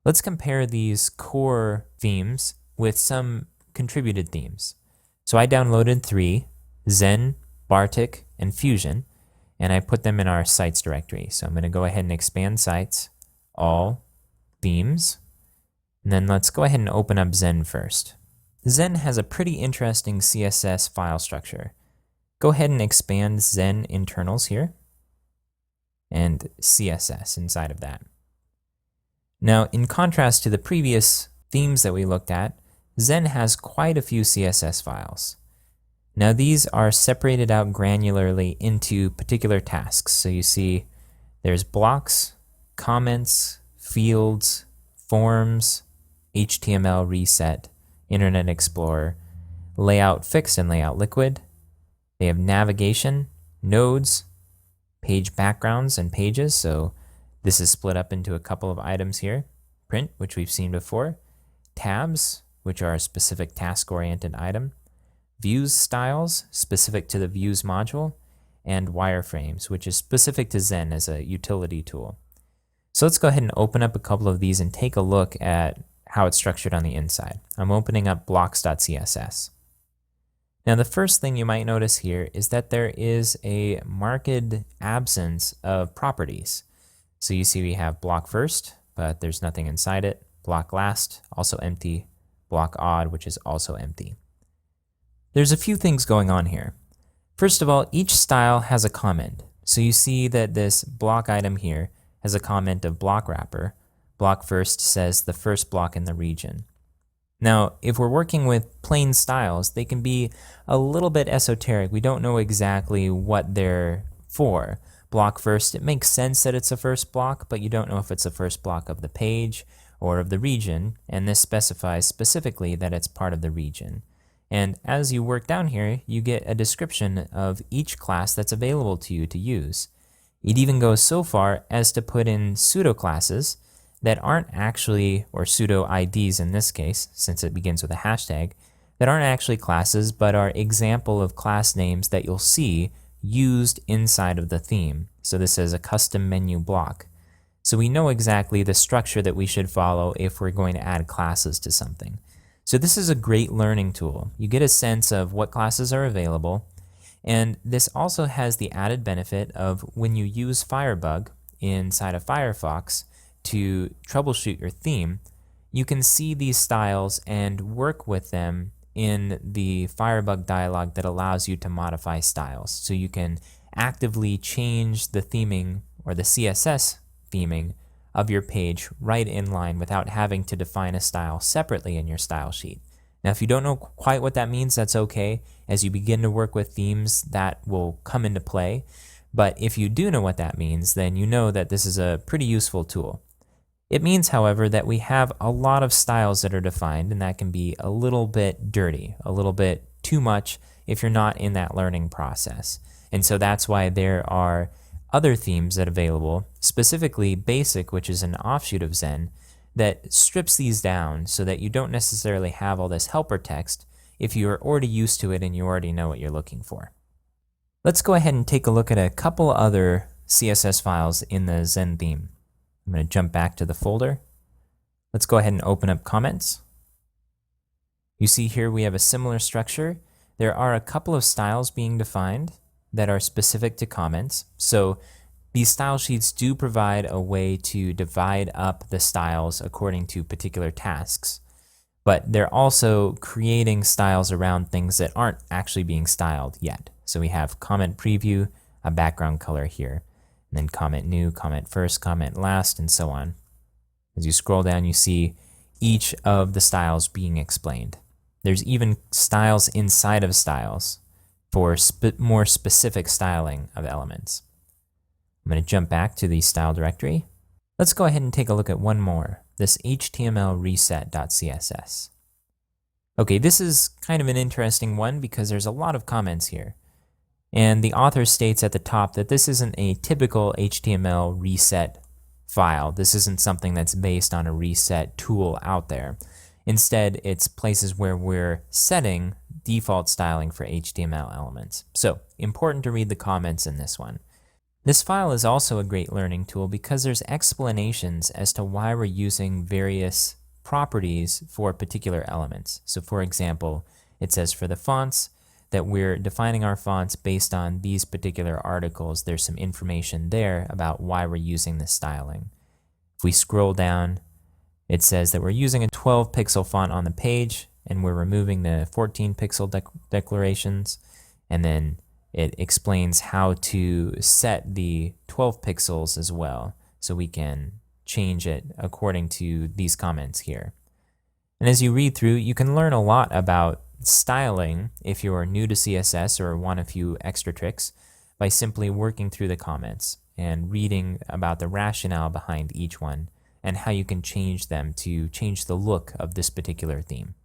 Let's compare these core themes with some contributed themes. So I downloaded 3, Zen, Bartik, and Fusion, and I put them in our sites directory. So I'm going to go ahead and expand sites, all, themes, and then let's go ahead and open up Zen first. Zen has a pretty interesting CSS file structure. Go ahead and expand Zen internals here and CSS inside of that. Now, in contrast to the previous themes that we looked at, Zen has quite a few CSS files. Now, these are separated out granularly into particular tasks. So you see there's blocks, comments, fields, forms, HTML reset, Internet Explorer, layout fixed and layout liquid. They have navigation, nodes, page backgrounds and pages. So this is split up into a couple of items here. Print, which we've seen before. Tabs, which are a specific task-oriented item. Views styles, specific to the views module. And wireframes, which is specific to Zen as a utility tool. So let's go ahead and open up a couple of these and take a look at how it's structured on the inside. I'm opening up blocks.css. Now, the first thing you might notice here is that there is a marked absence of properties. So you see we have block first, but there's nothing inside it. Block last, also empty. Block odd, which is also empty. There's a few things going on here. First of all, each style has a comment. So you see that this block item here has a comment of block wrapper. Block first says the first block in the region. Now, if we're working with plain styles, they can be a little bit esoteric. We don't know exactly what they're for. Block first, it makes sense that it's a first block, but you don't know if it's the first block of the page or of the region, and this specifies specifically that it's part of the region. And as you work down here, you get a description of each class that's available to you to use. It even goes so far as to put in pseudo classes that aren't actually, or pseudo IDs in this case, since it begins with a hashtag, that aren't actually classes, but are example of class names that you'll see used inside of the theme. So this is a custom menu block. So we know exactly the structure that we should follow if we're going to add classes to something. So this is a great learning tool. You get a sense of what classes are available, and this also has the added benefit of when you use Firebug inside of Firefox to troubleshoot your theme, you can see these styles and work with them in the Firebug dialog that allows you to modify styles. So you can actively change the theming or the CSS theming of your page right in line without having to define a style separately in your style sheet. Now, if you don't know quite what that means, that's okay. As you begin to work with themes, that will come into play. But if you do know what that means, then you know that this is a pretty useful tool. It means, however, that we have a lot of styles that are defined, and that can be a little bit dirty, a little bit too much if you're not in that learning process. And so that's why there are other themes that are available, specifically Basic, which is an offshoot of Zen, that strips these down so that you don't necessarily have all this helper text if you're already used to it and you already know what you're looking for. Let's go ahead and take a look at a couple other CSS files in the Zen theme. I'm going to jump back to the folder. Let's go ahead and open up comments. You see here we have a similar structure. There are a couple of styles being defined that are specific to comments. So these style sheets do provide a way to divide up the styles according to particular tasks. But they're also creating styles around things that aren't actually being styled yet. So we have comment preview, a background color here. And then comment new, comment first, comment last, and so on. As you scroll down, you see each of the styles being explained. There's even styles inside of styles for more specific styling of elements. I'm going to jump back to the style directory. Let's go ahead and take a look at one more, this HTML reset.css. Okay, this is kind of an interesting one because there's a lot of comments here. And the author states at the top that this isn't a typical HTML reset file. This isn't something that's based on a reset tool out there. Instead, it's places where we're setting default styling for HTML elements. So, important to read the comments in this one. This file is also a great learning tool because there's explanations as to why we're using various properties for particular elements. So for example, it says for the fonts that we're defining our fonts based on these particular articles. There's some information there about why we're using this styling. If we scroll down, it says that we're using a 12 pixel font on the page and we're removing the 14 pixel declarations, and then it explains how to set the 12 pixels as well, so we can change it according to these comments here. And as you read through, you can learn a lot about styling if you are new to CSS or want a few extra tricks by simply working through the comments and reading about the rationale behind each one and how you can change them to change the look of this particular theme.